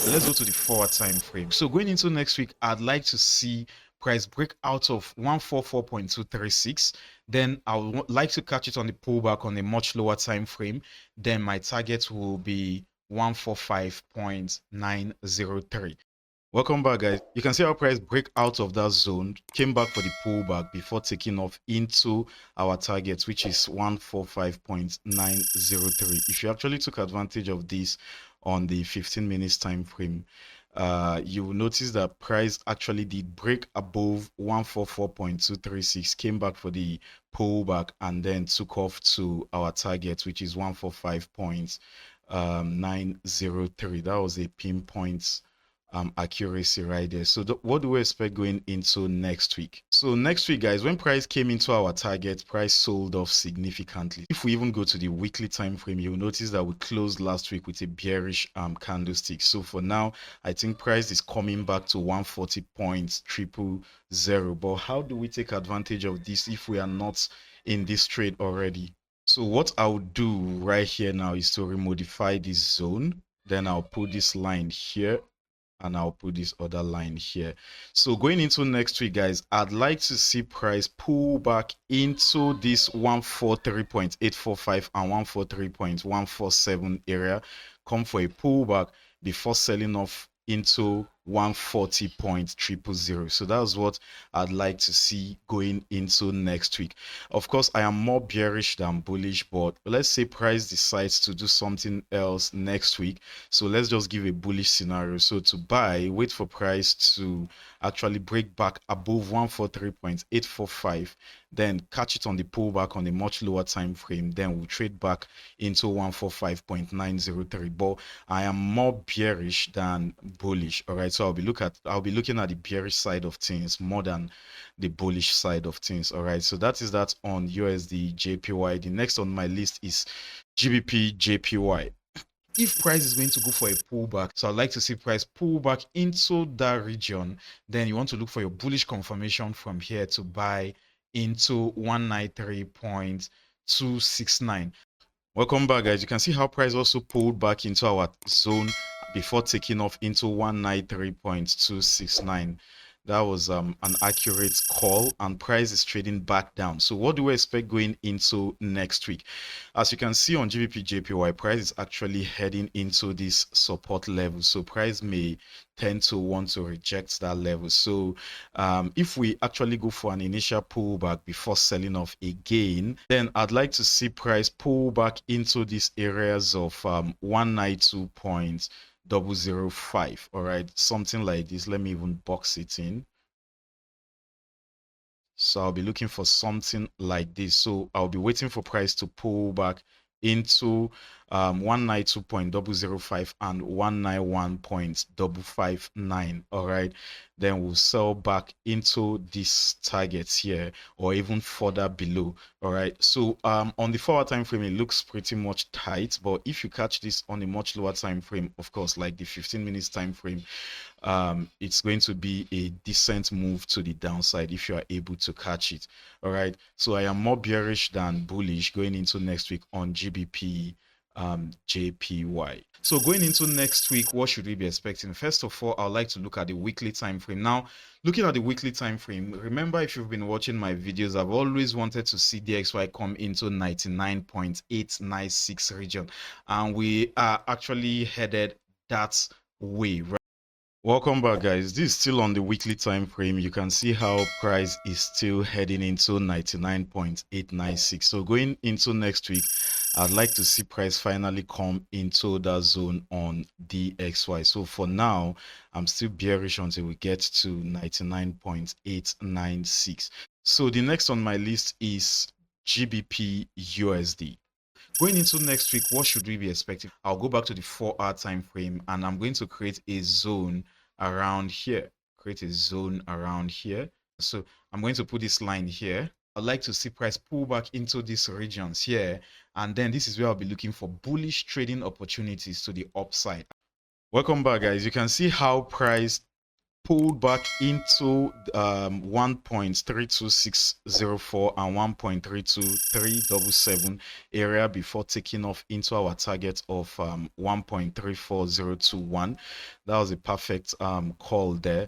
Let's go to the 4-hour time frame. So going into next week, I'd like to see price break out of 144.236. Then I would like to catch it on the pullback on a much lower time frame. Then my target will be 145.903. Welcome back, guys. You can see our price break out of that zone, came back for the pullback before taking off into our target, which is 145.903. If you actually took advantage of this on the 15 minutes time frame, you will notice that price actually did break above 144.236, came back for the pullback, and then took off to our target, which is 145.903. That was a pinpoint accuracy right there. So what do we expect going into next week? So next week, guys, when price came into our target, price sold off significantly. If we even go to the weekly time frame, you'll notice that we closed last week with a bearish candlestick. So for now, I think price is coming back to 140.000. But how do we take advantage of this if we are not in this trade already? So what I'll do right here now is to remodify this zone. Then I'll put this line here, and I'll put this other line here. So going into next week, guys, I'd like to see price pull back into this 143.845 and 143.147 area, come for a pullback before selling off into 140.000. So that's what I'd like to see going into next week. Of course, I am more bearish than bullish, but let's say price decides to do something else next week. So let's just give a bullish scenario. So to buy, wait for price to actually break back above 143.845, then catch it on the pullback on a much lower time frame, then we'll trade back into 145.903. But I am more bearish than bullish. All right, so I'll be looking at the bearish side of things more than the bullish side of things. All right, so that is that on USDJPY. The next on my list is GBPJPY. If price is going to go for a pullback, so I'd like to see price pull back into that region, then you want to look for your bullish confirmation from here to buy into 193.269. Welcome back, guys. You can see how price also pulled back into our zone before taking off into 193.269. That was an accurate call, and price is trading back down. So what do we expect going into next week? As you can see on GBPJPY, price is actually heading into this support level. So price may tend to want to reject that level. So if we actually go for an initial pullback before selling off again, then I'd like to see price pull back into these areas of 192.005. All right, something like this. Let me even box it in. So I'll be looking for something like this. So I'll be waiting for price to pull back into 192.005 and 191.559. All right, then we'll sell back into these targets here or even further below. All right, so on the 4-hour time frame, it looks pretty much tight, but if you catch this on a much lower time frame, of course, like the 15 minutes time frame, it's going to be a decent move to the downside if you are able to catch it. All right, so I am more bearish than bullish going into next week on GBP JPY. So going into next week, what should we be expecting? First of all, I'd like to look at the weekly time frame. Now, looking at the weekly time frame, remember, if you've been watching my videos, I've always wanted to see DXY come into 99.896 region, and we are actually headed that way, right? Welcome back, guys. This is still on the weekly time frame. You can see how price is still heading into 99.896. So going into next week, I'd like to see price finally come into that zone on DXY. So for now, I'm still bearish until we get to 99.896. So the next on my list is GBPUSD. Going into next week, what should we be expecting? I'll go back to the 4-hour time frame, and I'm going to create a zone around here. So I'm going to put this line here. I'd like to see price pull back into these regions here, and then this is where I'll be looking for bullish trading opportunities to the upside. Welcome back, guys. You can see how price pulled back into 1.32604 and 1.32377 area before taking off into our target of 1.34021. That was a perfect call there.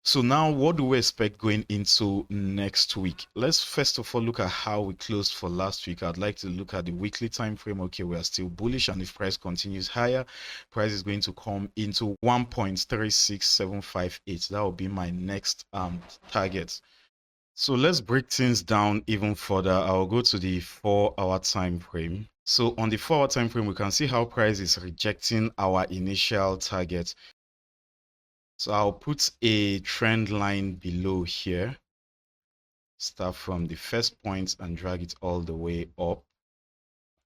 So now what do we expect going into next week? Let's first of all look at how we closed for last week. I'd like to look at the weekly time frame. Okay, we are still bullish, and if price continues higher, price is going to come into 1.36758. That will be my next target. So let's break things down even further. I'll go to the 4-hour time frame. So on the 4-hour time frame, we can see how price is rejecting our initial target. So I'll put a trend line below here. Start from the first point and drag it all the way up.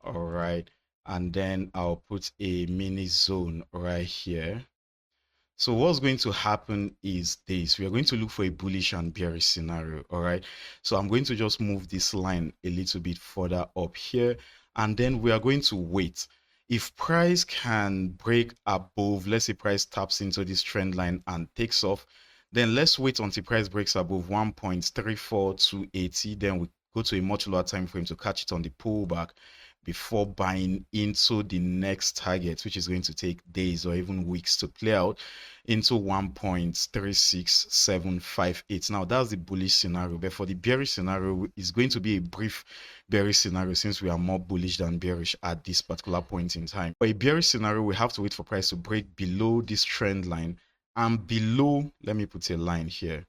All right. And then I'll put a mini zone right here. So what's going to happen is this. We are going to look for a bullish and bearish scenario. All right. So I'm going to just move this line a little bit further up here. And then we are going to wait. If price can break above, let's say price taps into this trend line and takes off, then let's wait until price breaks above 1.34280. Then we go to a much lower time frame to catch it on the pullback before buying into the next target, which is going to take days or even weeks to play out, into 1.36758. Now that's the bullish scenario, but for the bearish scenario, it's going to be a brief bearish scenario since we are more bullish than bearish at this particular point in time. For a bearish scenario, we have to wait for price to break below this trend line and below, let me put a line here.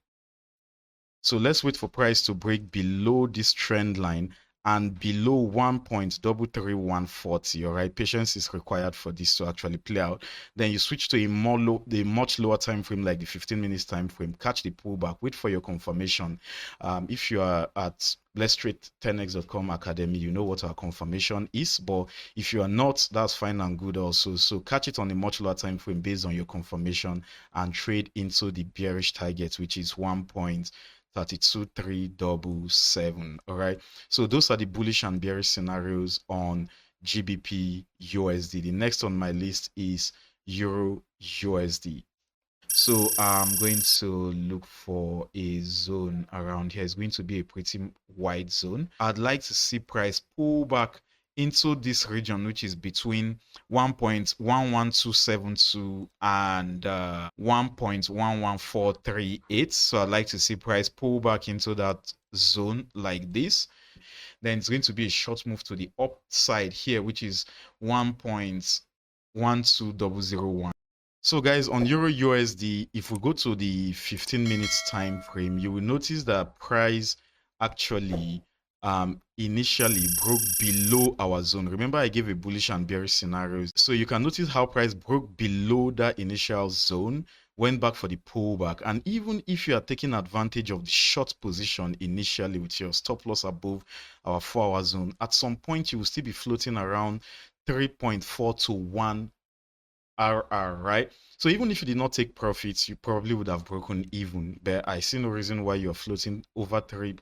So let's wait for price to break below this trend line and below 1.33140. All right, patience is required for this to actually play out. Then you switch to a much lower time frame, like the 15 minutes time frame. Catch the pullback, wait for your confirmation. If you are at Let's Trade 10x.com Academy, you know what our confirmation is, but if you are not, that's fine and good also. So catch it on a much lower time frame based on your confirmation and trade into the bearish target, which is 1.32377. All right, so those are the bullish and bearish scenarios on GBP USD. The next on my list is Euro USD. So I'm going to look for a zone around here. It's going to be a pretty wide zone. I'd like to see price pull back into this region, which is between 1.11272 and 1.11438. So I'd like to see price pull back into that zone like this. Then it's going to be a short move to the upside here, which is 1.12001. So guys, on Euro USD, if we go to the 15 minutes time frame, you will notice that price actually initially broke below our zone. Remember, I gave a bullish and bearish scenarios. So you can notice how price broke below that initial zone, went back for the pullback. And even if you are taking advantage of the short position initially with your stop loss above our 4-hour zone, at some point you will still be floating around 3.4 to 1 RR, right? So even if you did not take profits, you probably would have broken even. But I see no reason why you're floating over 3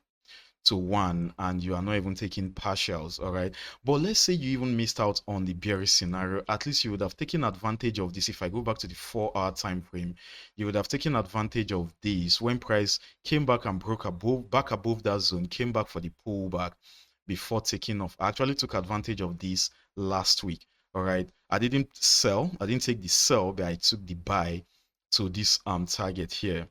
to 1 and you are not even taking partials. All right, but let's say you even missed out on the bearish scenario. At least you would have taken advantage of this. If I go back to the 4-hour time frame, you would have taken advantage of this when price came back and broke back above that zone, came back for the pullback before taking off. I actually took advantage of this last week. All right, I didn't sell, I didn't take the sell, but I took the buy to this target here.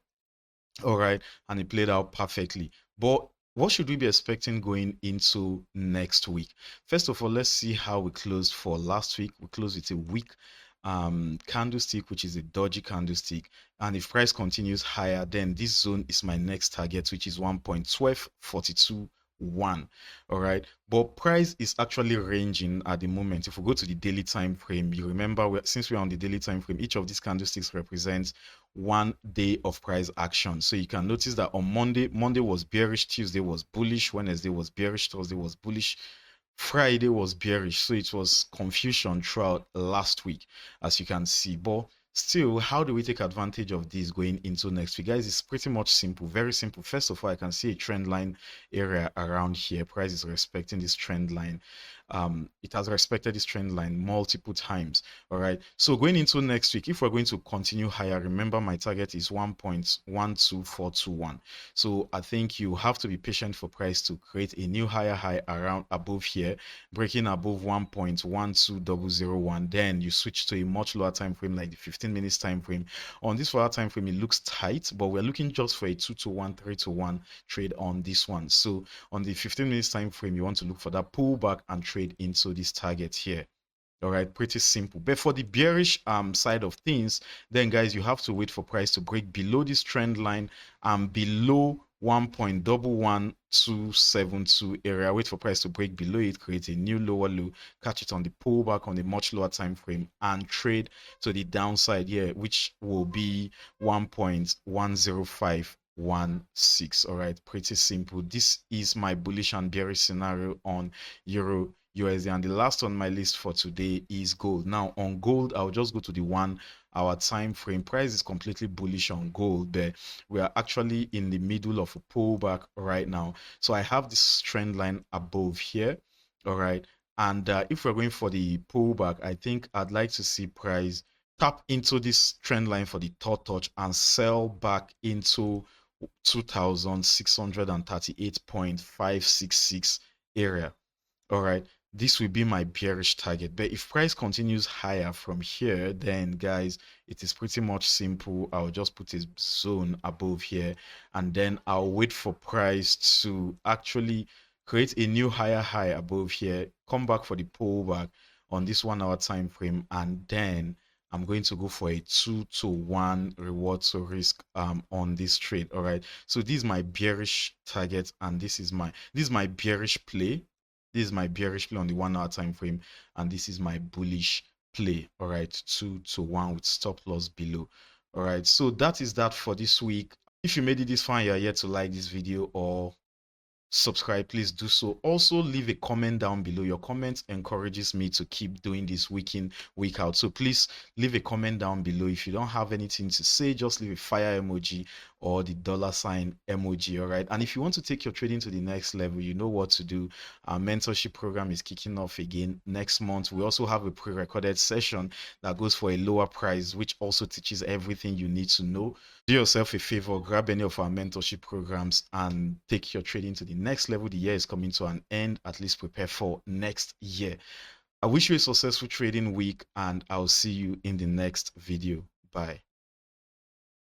All right, and it played out perfectly. But what should we be expecting going into next week? First of all, let's see how we closed for last week. We closed with a weak candlestick, which is a dodgy candlestick, and if price continues higher, then this zone is my next target, which is 1.12421. All right, but price is actually ranging at the moment. If we go to the daily time frame, you remember, since we're on the daily time frame, each of these candlesticks represents 1 day of price action. So you can notice that on Monday was bearish, Tuesday was bullish, Wednesday was bearish, Thursday was bullish, Friday was bearish. So it was confusion throughout last week, as you can see. But still, how do we take advantage of this going into next week? Guys, it's pretty much simple, very simple. First of all, I can see a trend line area around here. Price is respecting this trend line. it has respected this trend line multiple times. All right, so going into next week, if we're going to continue higher, remember my target is 1.12421. So I think you have to be patient for price to create a new higher high around above here, breaking above 1.12001. Then you switch to a much lower time frame like the 15 minutes time frame. On this 4 hour time frame, it looks tight, but we're looking just for a 2 to 1, 3 to 1 trade on this one. So on the 15 minutes time frame, you want to look for that pullback and trade into this target here. All right, pretty simple. But for the bearish side of things, then guys, you have to wait for price to break below this trend line and below 1.11272 area. Wait for price to break below it, create a new lower low, catch it on the pullback on a much lower time frame, and trade to the downside here, which will be 1.10516. All right, pretty simple. This is my bullish and bearish scenario on Euro USD, and the last on my list for today is gold. Now on gold, I'll just go to the 1 hour time frame. Price is completely bullish on gold, but we are actually in the middle of a pullback right now. So I have this trend line above here. All right, and if we're going for the pullback, I think I'd like to see price tap into this trend line for the third touch and sell back into 2638.566 area. All right, this will be my bearish target. But if price continues higher from here, then guys, it is pretty much simple. I'll just put a zone above here, and then I'll wait for price to actually create a new higher high above here, come back for the pullback on this 1 hour time frame, and then I'm going to go for a 2 to 1 reward to risk on this trade. All right, so this is my bearish target, and this is my bearish play. This is my bearish play on the 1 hour time frame, and this is my bullish play. All right, 2 to 1 with stop loss below. All right, so that is that for this week. If you made it this far and you're yet to like this video or subscribe, please do so. Also leave a comment down below. Your comment encourages me to keep doing this week in, week out. So please leave a comment down below. If you don't have anything to say, just leave a fire emoji or the $ emoji. All right, and if you want to take your trading to the next level, you know what to do. Our mentorship program is kicking off again next month. We also have a pre-recorded session that goes for a lower price, which also teaches everything you need to know. Do yourself a favor, grab any of our mentorship programs and take your trading to the next level. The year is coming to an end. At least prepare for next year. I wish you a successful trading week, and I'll see you in the next video. Bye.